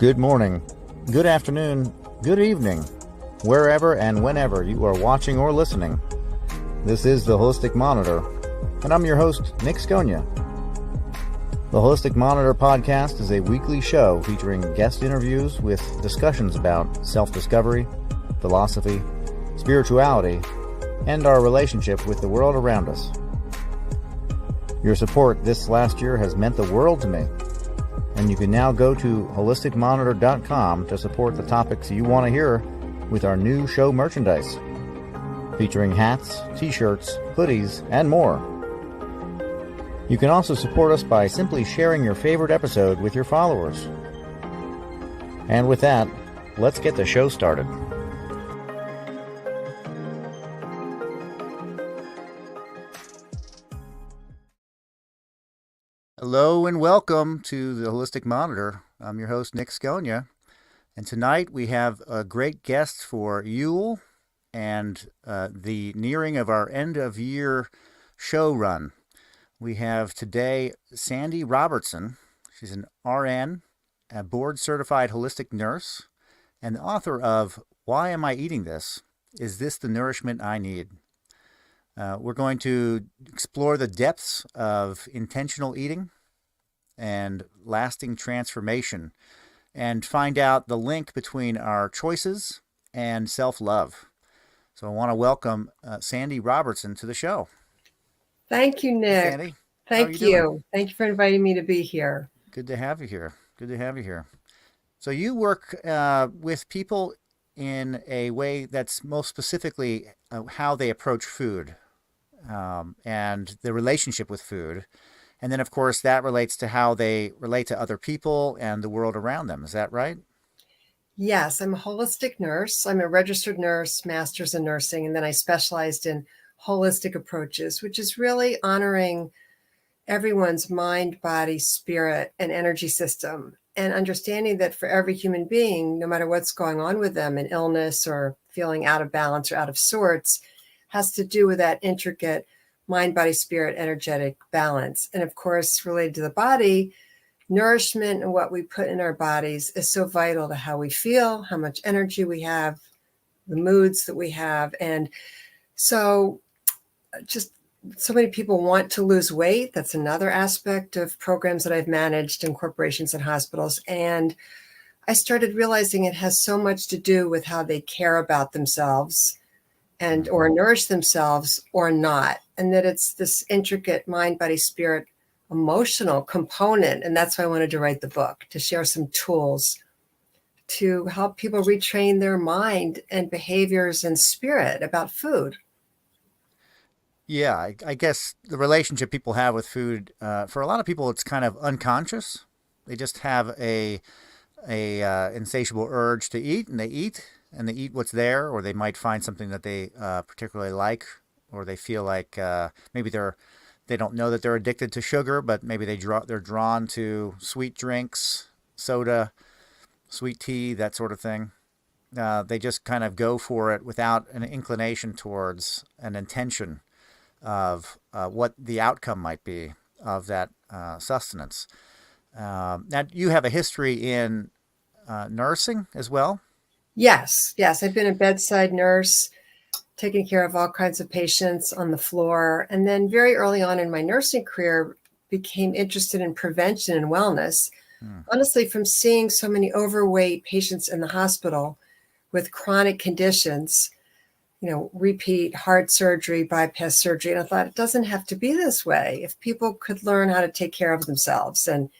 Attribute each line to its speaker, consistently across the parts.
Speaker 1: Good morning, good afternoon, good evening, wherever and whenever you are watching or listening. This is the Holistic Monitor, and I'm your host, Nick Sconia. The Holistic Monitor podcast is a weekly show featuring guest interviews with discussions about self-discovery, philosophy, spirituality, and our relationship with the world around us. Your support this last year has meant the world to me, and you can now go to holisticmonitor.com to support the topics you want to hear with our new show merchandise, featuring hats, t-shirts, hoodies, and more. You can also support us by simply sharing your favorite episode with your followers. And with that, let's get the show started. Hello and welcome to the Holistic Monitor. I'm your host, Nick Sconia, and tonight we have a great guest for Yule and the nearing of our end-of-year show run. We have today Sandy Robertson. She's an RN, a board-certified holistic nurse, and the author of Why Am I Eating This? Is This the Nourishment I Need? We're going to explore the depths of intentional eating and lasting transformation and find out the link between our choices and self-love. So I want to welcome Sandy Robertson to the show.
Speaker 2: Thank you, Nick.
Speaker 1: Sandy,
Speaker 2: Thank you. Thank you for inviting me to be here.
Speaker 1: Good to have you here. Good to have you here. So you work with people in a way that's most specifically how they approach food and the relationship with food. And then, of course, that relates to how they relate to other people and the world around them. Is that right?
Speaker 2: Yes, I'm a holistic nurse. I'm a registered nurse, master's in nursing, and then I specialized in holistic approaches, which is really honoring everyone's mind, body, spirit, and energy system, and understanding that for every human being, no matter what's going on with them, an illness or feeling out of balance or out of sorts, has to do with that intricate mind, body, spirit, energetic balance. And of course, related to the body, nourishment and what we put in our bodies is so vital to how we feel, how much energy we have, the moods that we have. And so just so many people want to lose weight. That's another aspect of programs that I've managed in corporations and hospitals. And I started realizing it has so much to do with how they care about themselves and or nourish themselves or not. And that it's this intricate mind, body, spirit, emotional component. And that's why I wanted to write the book, to share some tools to help people retrain their mind and behaviors and spirit about food.
Speaker 1: Yeah, I guess the relationship people have with food, for a lot of people, it's kind of unconscious. They just have a insatiable urge to eat, and they eat what's there, or they might find something that they particularly like, or they feel like maybe they don't know that they're addicted to sugar, but maybe they're drawn to sweet drinks, soda, sweet tea, that sort of thing. They just kind of go for it without an inclination towards an intention of what the outcome might be of that sustenance. Now, you have a history in nursing as well?
Speaker 2: Yes. I've been a bedside nurse, taking care of all kinds of patients on the floor. And then very early on in my nursing career, became interested in prevention and wellness. Honestly, from seeing so many overweight patients in the hospital with chronic conditions, repeat heart surgery, bypass surgery. And I thought, it doesn't have to be this way. If people could learn how to take care of themselves and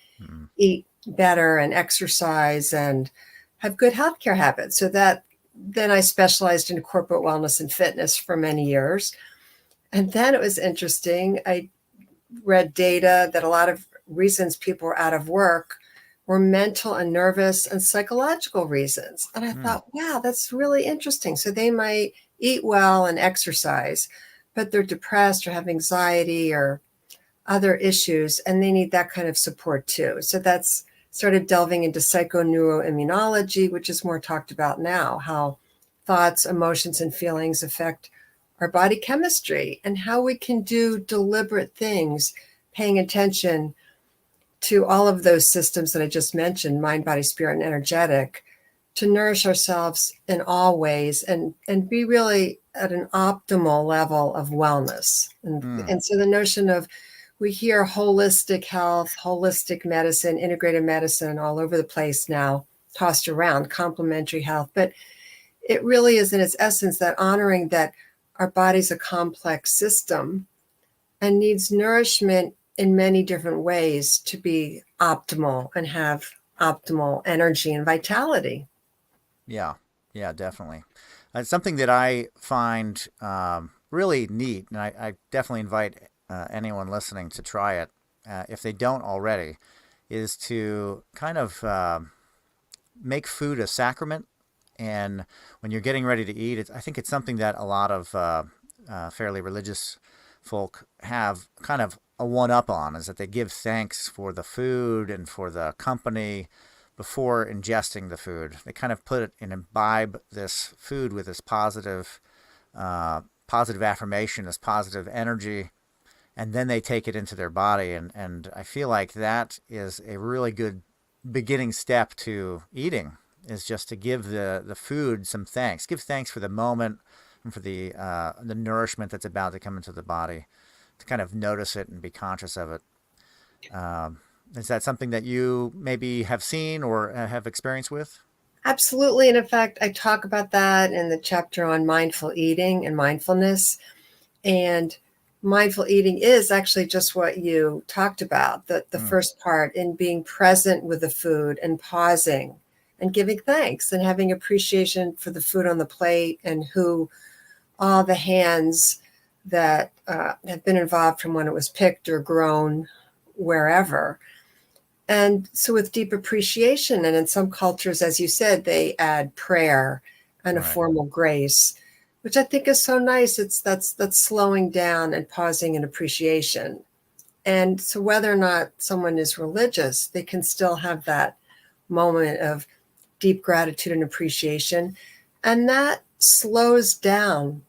Speaker 2: eat better and exercise and have good healthcare habits. So that then I specialized in corporate wellness and fitness for many years. And then it was interesting. I read data that a lot of reasons people were out of work were mental and nervous and psychological reasons. And I thought, wow, that's really interesting. So they might eat well and exercise, but they're depressed or have anxiety or other issues, and they need that kind of support too. So that's started delving into psychoneuroimmunology, which is more talked about now, how thoughts, emotions, and feelings affect our body chemistry and how we can do deliberate things, paying attention to all of those systems that I just mentioned, mind, body, spirit, and energetic, to nourish ourselves in all ways and be really at an optimal level of wellness. And so the notion of, we hear holistic health, holistic medicine, integrated medicine all over the place now, tossed around, complementary health. But it really is in its essence that honoring that our body's a complex system and needs nourishment in many different ways to be optimal and have optimal energy and vitality.
Speaker 1: Yeah, yeah, definitely. It's something that I find really neat, and I definitely invite anyone listening to try it, if they don't already, is to kind of make food a sacrament. And when you're getting ready to eat, I think it's something that a lot of fairly religious folk have kind of a one-up on, is that they give thanks for the food and for the company before ingesting the food. They kind of put it and imbibe this food with this positive affirmation, this positive energy, and then they take it into their body. And I feel like that is a really good beginning step to eating, is just to give the food some thanks. Give thanks for the moment and for the nourishment that's about to come into the body, to kind of notice it and be conscious of it. Is that something that you maybe have seen or have experience with?
Speaker 2: Absolutely. And in fact, I talk about that in the chapter on mindful eating and mindfulness. And mindful eating is actually just what you talked about, the first part, in being present with the food and pausing and giving thanks and having appreciation for the food on the plate and who all the hands that have been involved from when it was picked or grown wherever. And so with deep appreciation, and in some cultures, as you said, they add prayer and a formal grace, which I think is so nice. That's slowing down and pausing in appreciation. And so whether or not someone is religious, they can still have that moment of deep gratitude and appreciation. And that slows down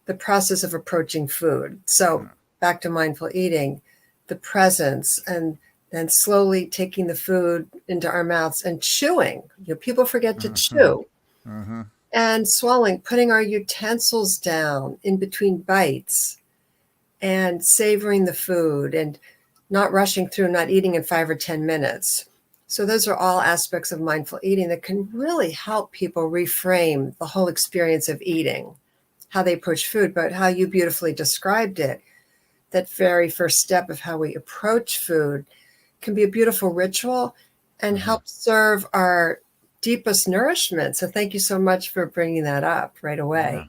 Speaker 2: the process of approaching food. So back to mindful eating, the presence, and then slowly taking the food into our mouths and chewing. People forget to chew. And swallowing, putting our utensils down in between bites and savoring the food and not rushing through, not eating in 5 or 10 minutes. So those are all aspects of mindful eating that can really help people reframe the whole experience of eating, how they approach food, but how you beautifully described it. That very first step of how we approach food can be a beautiful ritual and help serve our deepest nourishment. So thank you so much for bringing that up right away.
Speaker 1: Yeah.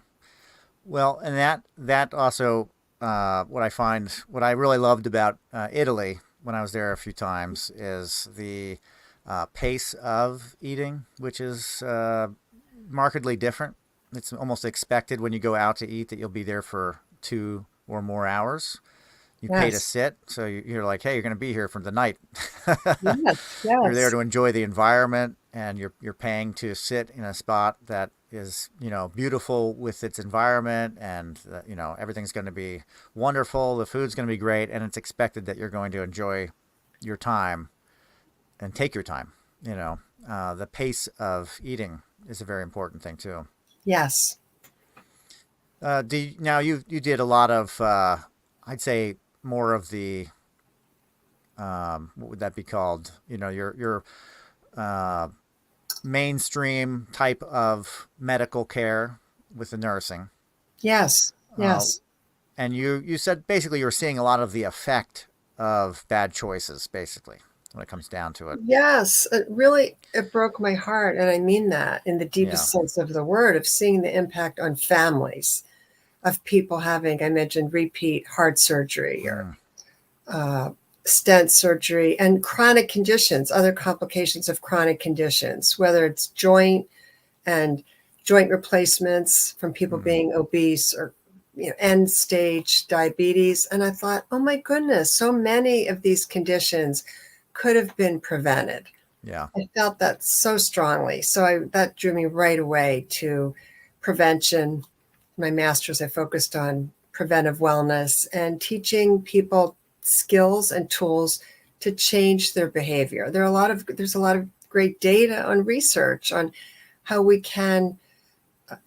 Speaker 1: Well, and that also, what I really loved about Italy when I was there a few times, is the pace of eating, which is markedly different. It's almost expected when you go out to eat that you'll be there for 2 or more hours. You pay to sit, so you're like, hey, you're going to be here for the night. You're there to enjoy the environment, and you're paying to sit in a spot that is, beautiful with its environment, and everything's going to be wonderful. The food's going to be great, and it's expected that you're going to enjoy your time and take your time. The pace of eating is a very important thing too.
Speaker 2: Yes.
Speaker 1: Now you did a lot of, I'd say, more of the, what would that be called? Your mainstream type of medical care with the nursing.
Speaker 2: Yes. Yes.
Speaker 1: And you said basically you were seeing a lot of the effect of bad choices, basically, when it comes down to it.
Speaker 2: Yes. It broke my heart. And I mean that in the deepest sense of the word, of seeing the impact on families of people having, I mentioned, repeat heart surgery or stent surgery, and chronic conditions, other complications of chronic conditions, whether it's joint replacements from people being obese, or end stage diabetes. And I thought, oh my goodness, so many of these conditions could have been prevented.
Speaker 1: Yeah.
Speaker 2: I felt that so strongly. So that drew me right away to prevention. My master's, I focused on preventive wellness and teaching people skills and tools to change their behavior. There's a lot of great data on research on how we can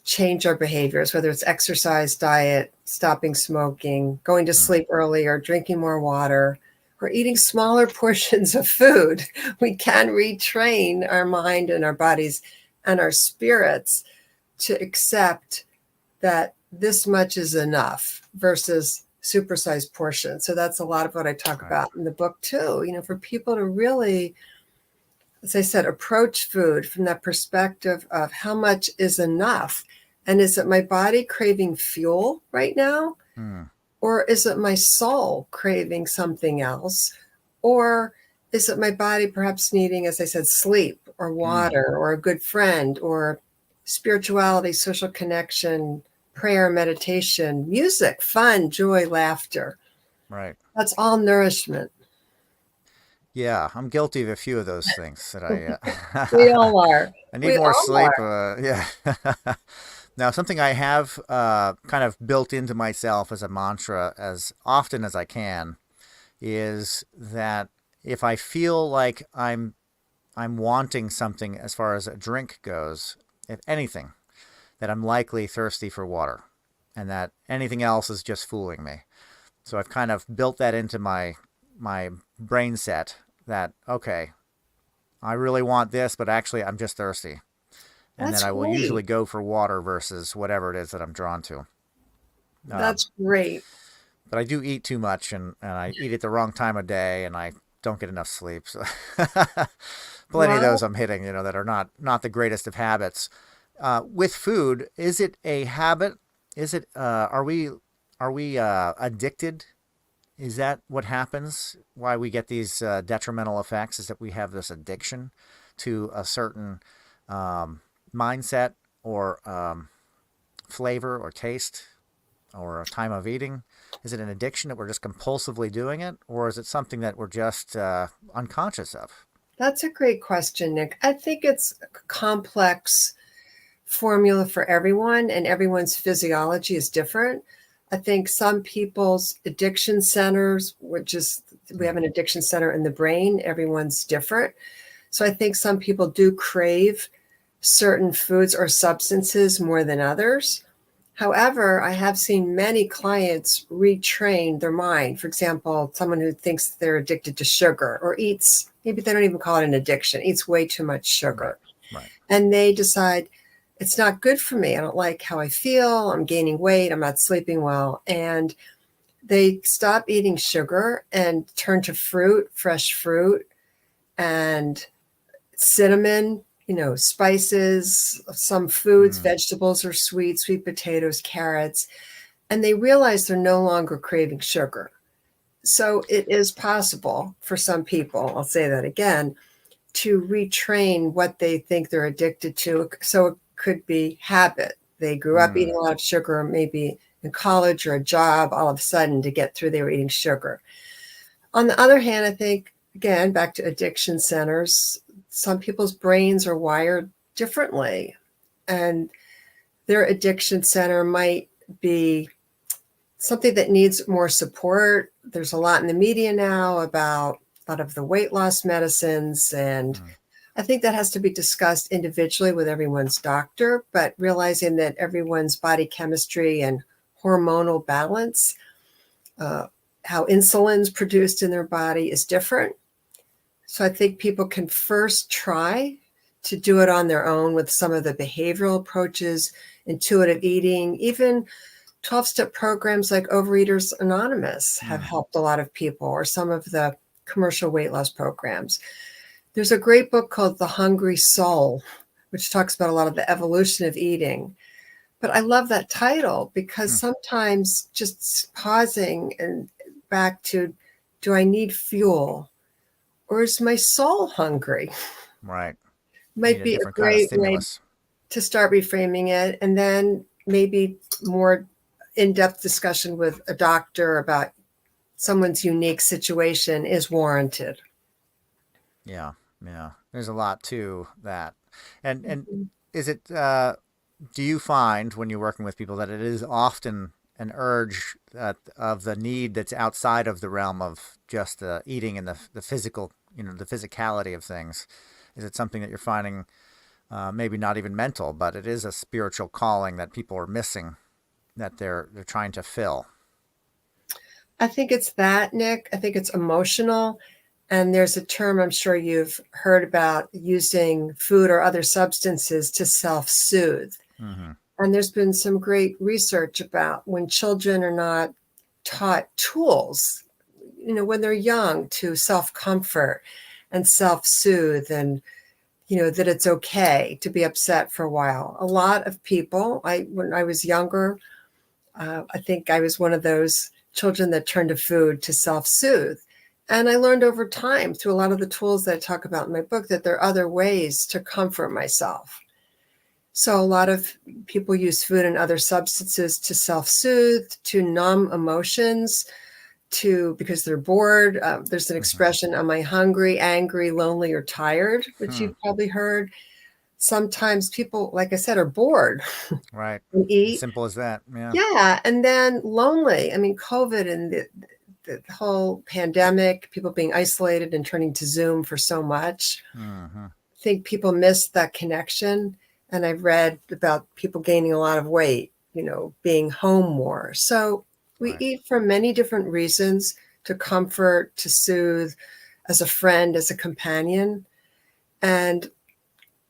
Speaker 2: change our behaviors, whether it's exercise, diet, stopping smoking, going to sleep earlier, drinking more water, or eating smaller portions of food. We can retrain our mind and our bodies and our spirits to accept that this much is enough versus supersized portions. So that's a lot of what I talk about in the book too, for people to really, as I said, approach food from that perspective of how much is enough. And is it my body craving fuel right now? Or is it my soul craving something else? Or is it my body perhaps needing, as I said, sleep or water or a good friend or spirituality, social connection, prayer, meditation, music, fun, joy, laughter?
Speaker 1: Right.
Speaker 2: That's all nourishment.
Speaker 1: Yeah, I'm guilty of a few of those things that
Speaker 2: We all are.
Speaker 1: I need
Speaker 2: We
Speaker 1: more
Speaker 2: all
Speaker 1: sleep.
Speaker 2: are.
Speaker 1: Yeah. Now, something I have kind of built into myself as a mantra as often as I can is that if I feel like I'm wanting something as far as a drink goes, if anything, that I'm likely thirsty for water, and that anything else is just fooling me. So I've kind of built that into my brain set that, okay, I really want this, but actually I'm just thirsty. And then
Speaker 2: That's
Speaker 1: I will
Speaker 2: great.
Speaker 1: usually go for water versus whatever it is that I'm drawn to.
Speaker 2: That's great.
Speaker 1: But I do eat too much, and I eat at the wrong time of day, and I don't get enough sleep. So plenty of those
Speaker 2: Well,
Speaker 1: I'm hitting, that are not the greatest of habits. With food, is it a habit? Is it are we addicted? Is that what happens? Why we get these detrimental effects is that we have this addiction to a certain mindset or flavor or taste or a time of eating? Is it an addiction that we're just compulsively doing it, or is it something that we're just unconscious of?
Speaker 2: that's a great question, Nick. I think it's a complex formula for everyone, and everyone's physiology is different. I think some people's addiction centers, we have an addiction center in the brain, everyone's different. So I think some people do crave certain foods or substances more than others. However, I have seen many clients retrain their mind. For example, someone who thinks they're addicted to sugar or eats, maybe they don't even call it an addiction, eats way too much
Speaker 1: Right.
Speaker 2: sugar.
Speaker 1: Right.
Speaker 2: And they decide it's not good for me. I don't like how I feel. I'm gaining weight. I'm not sleeping well. And they stop eating sugar and turn to fruit, fresh fruit, and cinnamon, spices, some foods, vegetables or sweet potatoes, carrots, and they realize they're no longer craving sugar. So it is possible for some people, I'll say that again, to retrain what they think they're addicted to. So it could be habit. They grew up eating a lot of sugar, maybe in college or a job, all of a sudden to get through, they were eating sugar. On the other hand, I think, again, back to addiction centers, some people's brains are wired differently, and their addiction center might be something that needs more support. There's a lot in the media now about a lot of the weight loss medicines, and I think that has to be discussed individually with everyone's doctor, but realizing that everyone's body chemistry and hormonal balance, how insulin's produced in their body is different. So I think people can first try to do it on their own with some of the behavioral approaches, intuitive eating, even 12-step programs like Overeaters Anonymous have helped a lot of people, or some of the commercial weight loss programs. There's a great book called The Hungry Soul, which talks about a lot of the evolution of eating. But I love that title because sometimes just pausing and back to, do I need fuel? Or is my soul hungry?
Speaker 1: Right.
Speaker 2: Might
Speaker 1: Need a
Speaker 2: be a
Speaker 1: different kind of
Speaker 2: great way
Speaker 1: stimulus.
Speaker 2: to start reframing it. And then maybe more in-depth discussion with a doctor about someone's unique situation is warranted.
Speaker 1: Yeah. Yeah. There's a lot to that. And is it do you find when you're working with people that it is often an urge of the need that's outside of the realm of just eating and the physical, the physicality of things? Is it something that you're finding maybe not even mental, but it is a spiritual calling that people are missing, that they're trying to fill?
Speaker 2: I think it's that, Nick. I think it's emotional. And there's a term I'm sure you've heard about, using food or other substances to self-soothe.
Speaker 1: Mm-hmm.
Speaker 2: And there's been some great research about when children are not taught tools, when they're young, to self-comfort and self-soothe, and, that it's okay to be upset for a while. A lot of people, when I was younger, I think I was one of those children that turned to food to self-soothe. And I learned over time through a lot of the tools that I talk about in my book that there are other ways to comfort myself. So a lot of people use food and other substances to self-soothe, to numb emotions, because they're bored. There's an expression, am I hungry, angry, lonely, or tired, which you've probably heard. Sometimes people, like I said, are bored.
Speaker 1: Right.
Speaker 2: And
Speaker 1: As
Speaker 2: eat.
Speaker 1: simple as that. Yeah.
Speaker 2: Yeah. And then lonely. I mean, COVID and the whole pandemic, people being isolated and turning to Zoom for so much.
Speaker 1: Mm-hmm.
Speaker 2: I think people miss that connection. And I've read about people gaining a lot of weight, being home more. So we
Speaker 1: Right.
Speaker 2: eat for many different reasons: to comfort, to soothe, as a friend, as a companion. And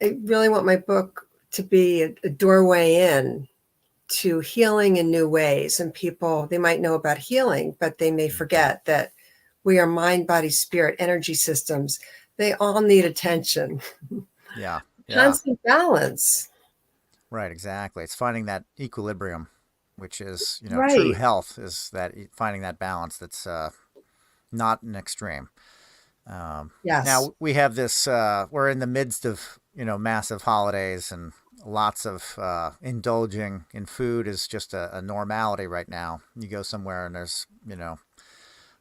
Speaker 2: I really want my book to be a doorway in to healing in new ways. And people, they might know about healing, but they may forget that we are mind, body, spirit, energy systems. They all need attention.
Speaker 1: Yeah. Yeah.
Speaker 2: Constant balance.
Speaker 1: Right. Exactly. It's finding that equilibrium, which is, true
Speaker 2: Right.
Speaker 1: health is that finding that balance that's not an extreme.
Speaker 2: Yes.
Speaker 1: Now we have this, we're in the midst of, massive holidays, and lots of indulging in food is just a normality right now. You go somewhere and there's,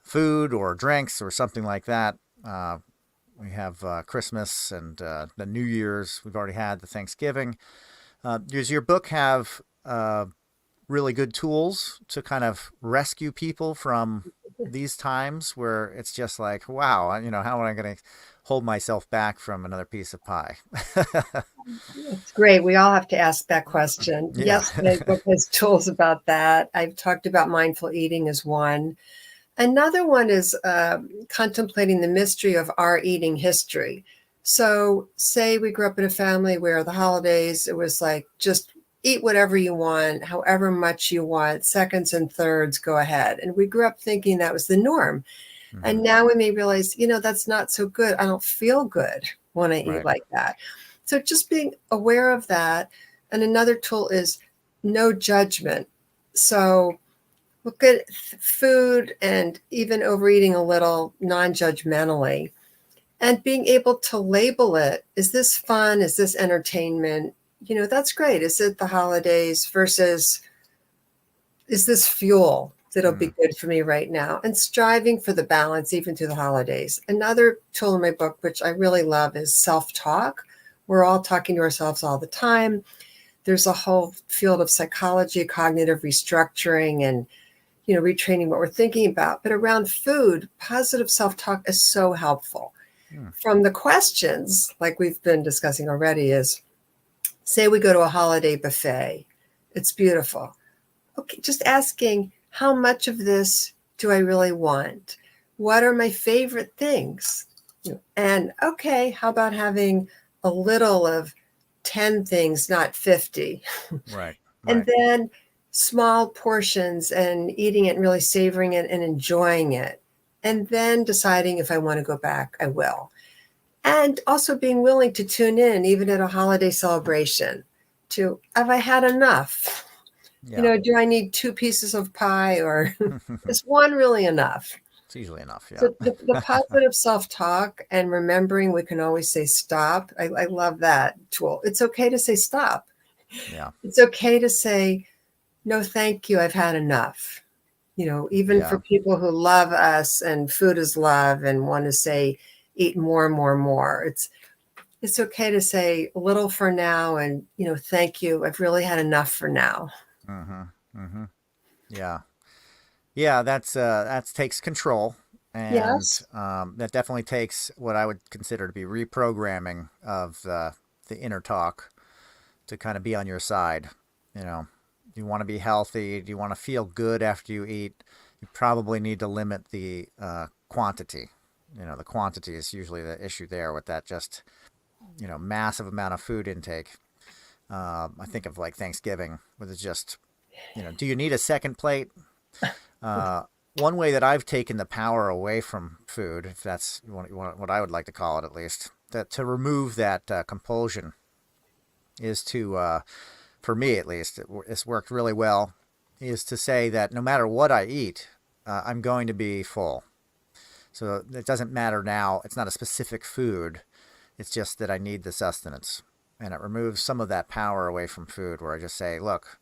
Speaker 1: food or drinks or something like that. We have Christmas and the New Year's. We've already had the Thanksgiving. Does your book have really good tools to kind of rescue people from these times where it's just like, wow, how am I going to hold myself back from another piece of pie?
Speaker 2: It's great. We all have to ask that question.
Speaker 1: Yeah.
Speaker 2: Yes, my book has tools about that. I've talked about mindful eating as one. Another one is contemplating the mystery of our eating history. So, say we grew up in a family where the holidays, it was like, just eat whatever you want, however much you want, seconds and thirds, go ahead. And we grew up thinking that was the norm.
Speaker 1: Mm-hmm.
Speaker 2: And now we may realize, that's not so good. I don't feel good when I eat
Speaker 1: Right.
Speaker 2: like that. So just being aware of that. And another tool is no judgment. So look at food and even overeating a little non-judgmentally, and being able to label it. Is this fun? Is this entertainment? That's great. Is it the holidays versus, is this fuel that'll be good for me right now? And striving for the balance even through the holidays. Another tool in my book, which I really love, is self-talk. We're all talking to ourselves all the time. There's a whole field of psychology, cognitive restructuring, and retraining what we're thinking about. But around food, positive self-talk is so helpful. From the questions, like we've been discussing already, is, say we go to a holiday buffet. It's beautiful. Okay, just asking, how much of this do I really want? What are my favorite things? And okay, how about having a little of 10 things, not 50?
Speaker 1: Right.
Speaker 2: And
Speaker 1: Right.
Speaker 2: then small portions, and eating it and really savoring it and enjoying it. And then deciding if I want to go back, I will. And also being willing to tune in, even at a holiday celebration, to, have I had enough?
Speaker 1: Yeah.
Speaker 2: Do I need 2 pieces of pie, or is one really enough?
Speaker 1: It's easily enough. Yeah.
Speaker 2: So the positive self-talk, and remembering we can always say stop. I love that tool. It's okay to say stop.
Speaker 1: Yeah.
Speaker 2: It's okay to say, no, thank you, I've had enough. Even
Speaker 1: Yeah.
Speaker 2: for people who love us and food is love and want to say, eat more and more and more. It's okay to say a little for now, and, thank you, I've really had enough for now.
Speaker 1: Mm-hmm. Mm-hmm. Yeah. Yeah, that takes control, and
Speaker 2: Yes.
Speaker 1: that definitely takes what I would consider to be reprogramming of the inner talk to kind of be on your side. You know, do you want to be healthy? Do you want to feel good after you eat? You probably need to limit the quantity. You know, the quantity is usually the issue there with that just, massive amount of food intake. I think of like Thanksgiving, where it's just, do you need a second plate? Uh, One way that I've taken the power away from food, if that's what I would like to call it at least, that to remove that compulsion is to, for me at least, it's worked really well, is to say that no matter what I eat, I'm going to be full. So it doesn't matter now. It's not a specific food. It's just that I need the sustenance. And it removes some of that power away from food where I just say, look,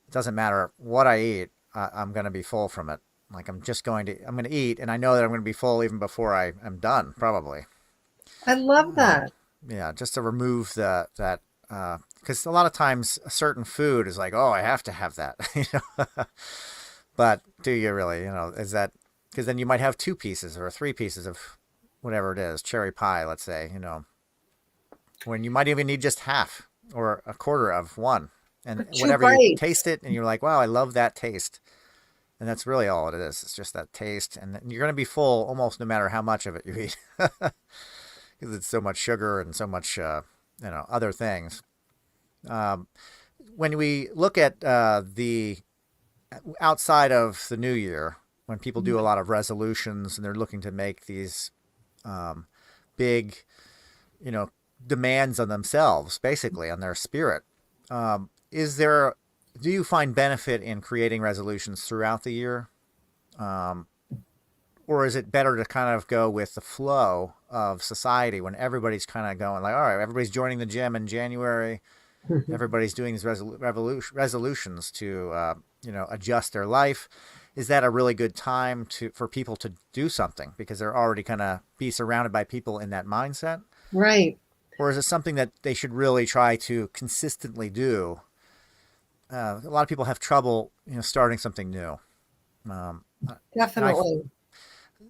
Speaker 1: it doesn't matter what I eat, I'm going to be full from it. Like I'm going to eat, and I know that I'm going to be full even before I'm done, probably.
Speaker 2: I love that.
Speaker 1: Yeah, just to remove that, because a lot of times a certain food is like, oh, I have to have that, But do you really, is that, because then you might have two pieces or three pieces of whatever it is, cherry pie, let's say, when you might even need just half or a quarter of one. And
Speaker 2: Or two
Speaker 1: whatever you taste
Speaker 2: bites.
Speaker 1: it, and you're like, wow, I love that taste. And that's really all it is. It's just that taste. And you're going to be full almost no matter how much of it you eat. Because it's so much sugar and so much, other things. Um, when we look at the outside of the new year, when people do a lot of resolutions and they're looking to make these um, big, you know, demands on themselves, basically on their spirit, is there? Do you find benefit in creating resolutions throughout the year, um, or is it better to kind of go with the flow of society when everybody's kind of going like, all right, everybody's joining the gym in January, everybody's doing these resolutions to adjust their life. Is that a really good time for people to do something because they're already kind of be surrounded by people in that mindset?
Speaker 2: Right.
Speaker 1: Or is it something that they should really try to consistently do? A lot of people have trouble, starting something new. Um, and
Speaker 2: Definitely.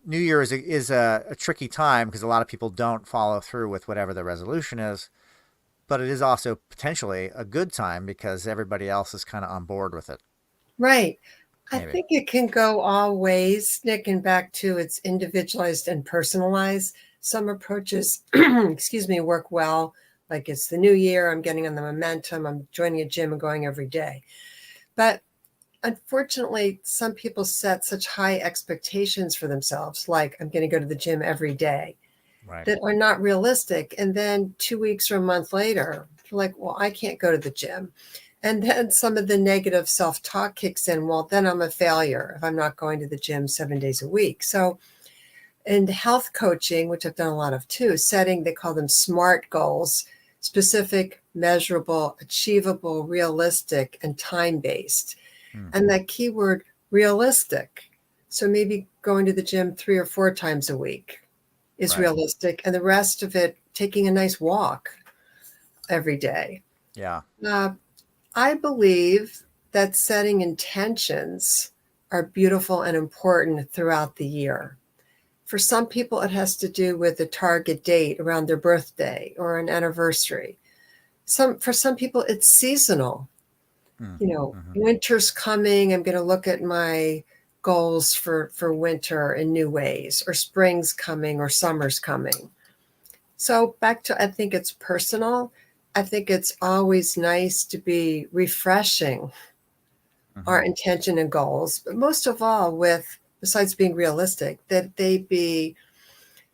Speaker 1: New Year is a tricky time because a lot of people don't follow through with whatever the resolution is. But it is also potentially a good time because everybody else is kind of on board with it.
Speaker 2: Right. I
Speaker 1: Maybe.
Speaker 2: think it can go all ways, Nick, and back to it's individualized and personalized. Some approaches, excuse me, work well. Like it's the new year, I'm getting on the momentum, I'm joining a gym and going every day. But unfortunately, some people set such high expectations for themselves, like I'm going to go to the gym every day,
Speaker 1: Right.
Speaker 2: that are not realistic. And then 2 weeks or a month later, you're like, well, I can't go to the gym. And then some of the negative self talk kicks in. Well, then I'm a failure if I'm not going to the gym 7 days a week. So, in health coaching, which I've done a lot of too, setting, they call them SMART goals: specific, measurable, achievable, realistic, and time based. And
Speaker 1: Mm-hmm.
Speaker 2: that keyword realistic. So maybe going to the gym 3 or 4 times a week is
Speaker 1: Right.
Speaker 2: realistic, and the rest of it, taking a nice walk every day.
Speaker 1: Yeah.
Speaker 2: Uh, I believe that setting intentions are beautiful and important throughout the year. For some people, it has to do with a target date around their birthday or an anniversary. For some people, it's seasonal.
Speaker 1: Mm-hmm.
Speaker 2: Winter's coming. I'm going to look at my goals for winter in new ways, or spring's coming, or summer's coming. So back to, I think it's personal. I think it's always nice to be refreshing
Speaker 1: Mm-hmm.
Speaker 2: our intention and goals, but most of all, besides being realistic, that they be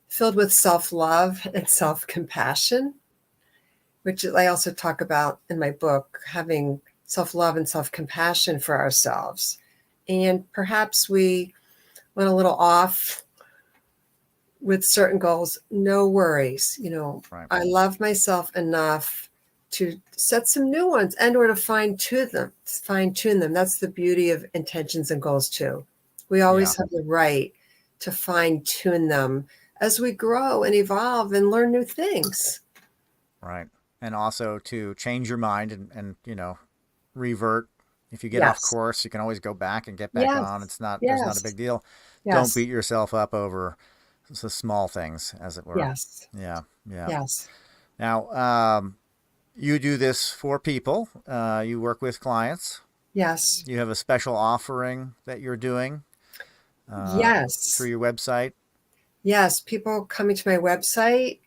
Speaker 2: filled with self-love and self-compassion, which I also talk about in my book, having self-love and self-compassion for ourselves. And perhaps we went a little off with certain goals. No worries.
Speaker 1: Right.
Speaker 2: I love myself enough to set some new ones and or to fine tune them. That's the beauty of intentions and goals too. We
Speaker 1: Yeah.
Speaker 2: always have the right to fine tune them as we grow and evolve and learn new things.
Speaker 1: Right. And also to change your mind and revert If you get off
Speaker 2: Yes.
Speaker 1: course, you can always go back and get back on.
Speaker 2: Yes.
Speaker 1: It's not, there's not a
Speaker 2: Yes.
Speaker 1: big deal. Don't
Speaker 2: Yes.
Speaker 1: beat yourself up over the small things, as it were.
Speaker 2: Yes.
Speaker 1: Yeah, yeah.
Speaker 2: Yes.
Speaker 1: Now, you do this for people. You work with clients.
Speaker 2: Yes.
Speaker 1: You have a special offering that you're doing through
Speaker 2: Yes.
Speaker 1: your website.
Speaker 2: Yes. People coming to my website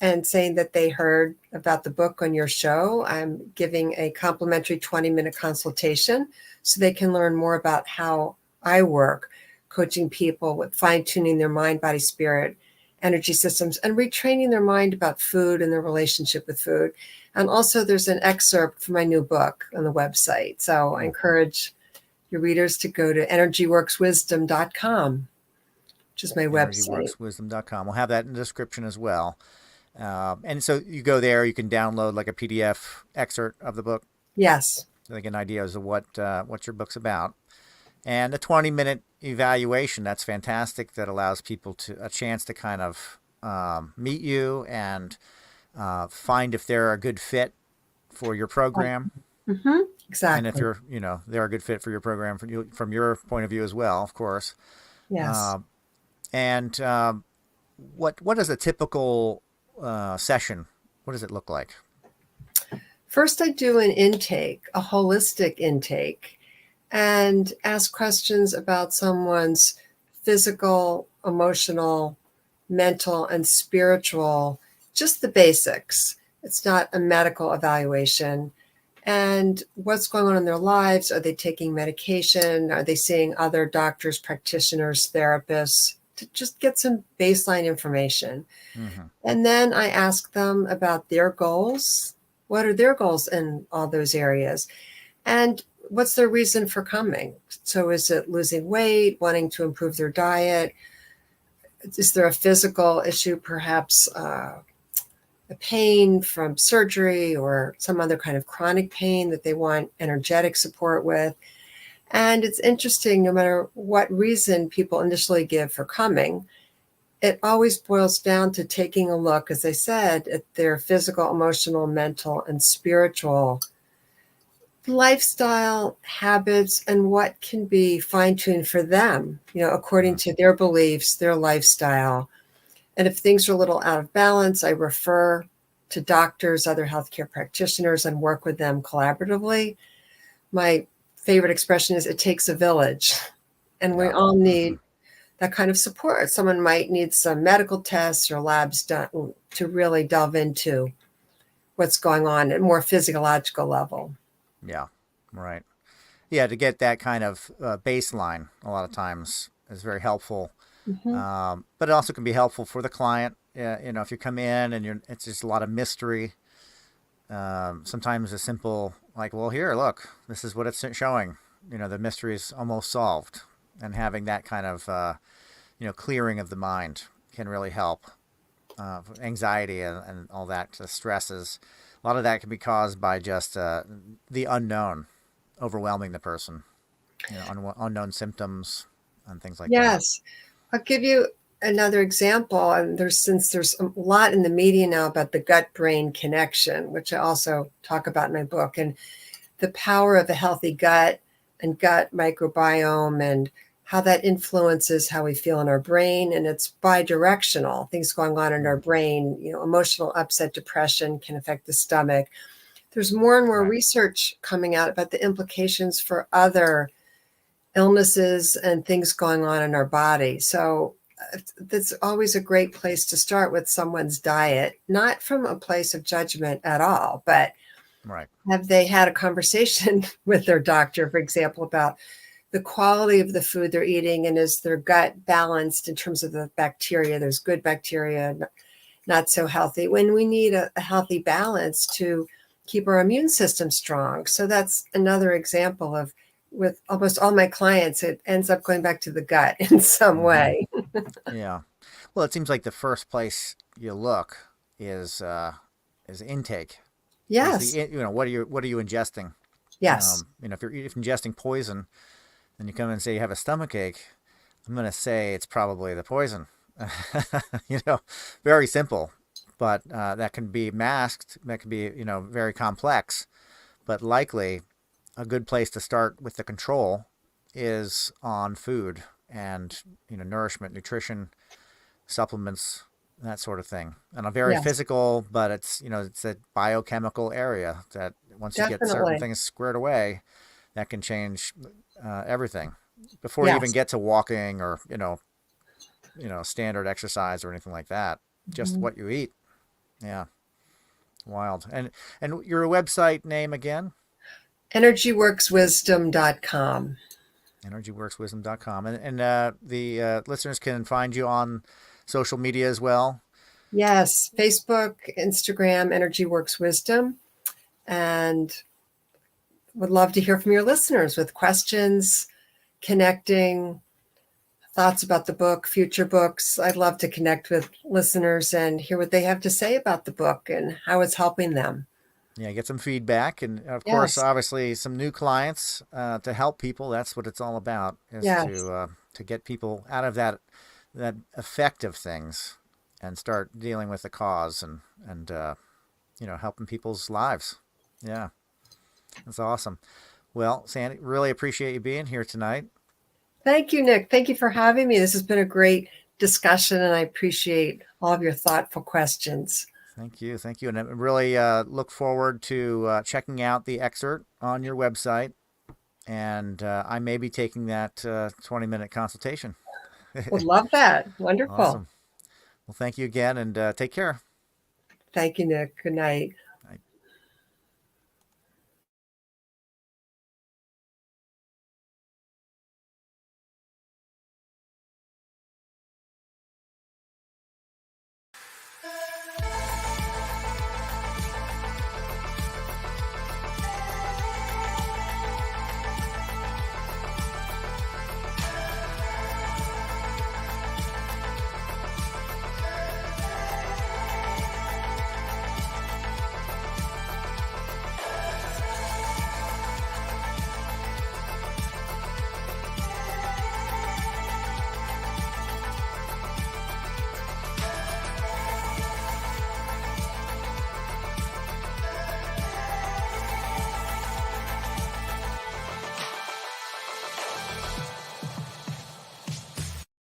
Speaker 2: and saying that they heard about the book on your show. I'm giving a complimentary 20-minute consultation so they can learn more about how I work, coaching people with fine-tuning their mind, body, spirit, energy systems, and retraining their mind about food and their relationship with food. And also there's an excerpt from my new book on the website. So I encourage your readers to go to energyworkswisdom.com, which is my website.
Speaker 1: Energyworkswisdom.com. We'll have that in the description as well. And so you go there, you can download like a PDF excerpt of the book,
Speaker 2: Yes.
Speaker 1: so they get an idea as to what your book's about. And a 20-minute evaluation, that's fantastic. That allows people a chance to kind of meet you and find if they're a good fit for your program.
Speaker 2: Mm-hmm.
Speaker 1: And if
Speaker 2: Exactly.
Speaker 1: they're a good fit for your program from your point of view as well, of course.
Speaker 2: Yes.
Speaker 1: And what is a typical session? What does it look like?
Speaker 2: First, I do an intake, a holistic intake, and ask questions about someone's physical, emotional, mental, and spiritual, just the basics. It's not a medical evaluation. And what's going on in their lives? Are they taking medication? Are they seeing other doctors, practitioners, therapists? To just get some baseline information.
Speaker 1: Mm-hmm.
Speaker 2: And then I ask them about their goals. What are their goals in all those areas? And what's their reason for coming? So is it losing weight, wanting to improve their diet? Is there a physical issue, perhaps a pain from surgery or some other kind of chronic pain that they want energetic support with? And it's interesting, no matter what reason people initially give for coming, it always boils down to taking a look, as I said, at their physical, emotional, mental, and spiritual lifestyle habits and what can be fine-tuned for them, according to their beliefs, their lifestyle. And if things are a little out of balance, I refer to doctors, other healthcare practitioners, and work with them collaboratively. My favorite expression is it takes a village, and we
Speaker 1: Yeah.
Speaker 2: all need that kind of support. Someone might need some medical tests or labs done to really delve into what's going on at a more physiological level.
Speaker 1: Yeah. Right. Yeah. To get that kind of baseline, a lot of times is very helpful.
Speaker 2: Mm-hmm.
Speaker 1: But it also can be helpful for the client. If you come in and it's just a lot of mystery. Sometimes a simple like, well, here, look, this is what it's showing. The mystery is almost solved, and having that kind of clearing of the mind can really help. Anxiety and all that, the stresses, a lot of that can be caused by just the unknown overwhelming the person. Unknown symptoms and things like that.
Speaker 2: Yes. I'll give you another example. And since there's a lot in the media now about the gut-brain connection, which I also talk about in my book, and the power of a healthy gut and gut microbiome and how that influences how we feel in our brain. And it's bi-directional, things going on in our brain, emotional upset, depression can affect the stomach. There's more and more
Speaker 1: Right.
Speaker 2: research coming out about the implications for other illnesses and things going on in our body. So that's always a great place to start with someone's diet, not from a place of judgment at all, but
Speaker 1: Right.
Speaker 2: have they had a conversation with their doctor, for example, about the quality of the food they're eating, and is their gut balanced in terms of the bacteria? There's good bacteria, not so healthy. When we need a healthy balance to keep our immune system strong. So that's another example of, with almost all my clients, it ends up going back to the gut in some
Speaker 1: Mm-hmm.
Speaker 2: way.
Speaker 1: Yeah. Well, it seems like the first place you look is intake.
Speaker 2: Yes.
Speaker 1: What are you ingesting?
Speaker 2: Yes.
Speaker 1: If you're ingesting poison, and you come and say you have a stomach ache, I'm going to say it's probably the poison. Very simple, but that can be masked. That can be very complex, but likely a good place to start with the control is on food and, nourishment, nutrition, supplements, that sort of thing. And a very
Speaker 2: Yes,
Speaker 1: physical, but it's a biochemical area that once you get certain
Speaker 2: definitely.
Speaker 1: things squared away, that can change everything before you even
Speaker 2: Yes.
Speaker 1: get to walking or, standard exercise or anything like that. Just
Speaker 2: Mhm.
Speaker 1: what you eat. Yeah. Wild. And your website name again?
Speaker 2: Energyworkswisdom.com.
Speaker 1: Energyworkswisdom.com. And the listeners can find you on social media as well.
Speaker 2: Yes, Facebook, Instagram, Energy Works Wisdom, and would love to hear from your listeners with questions, connecting, thoughts about the book, future books. I'd love to connect with listeners and hear what they have to say about the book and how it's helping them.
Speaker 1: Yeah, get some feedback, and of course,
Speaker 2: Yes,
Speaker 1: obviously, some new clients to help people. That's what it's all about, is
Speaker 2: yes,
Speaker 1: to get people out of that effect of things and start dealing with the cause and helping people's lives. Yeah, that's awesome. Well, Sandy, really appreciate you being here tonight.
Speaker 2: thank you, Nick. Thank you for having me. This has been a great discussion, and I appreciate all of your thoughtful questions.
Speaker 1: Thank you, and I really look forward to checking out the excerpt on your website, and I may be taking that 20-minute consultation.
Speaker 2: Would love that. Wonderful.
Speaker 1: Awesome. Well, thank you again, and take care.
Speaker 2: Thank you, Nick. Good night.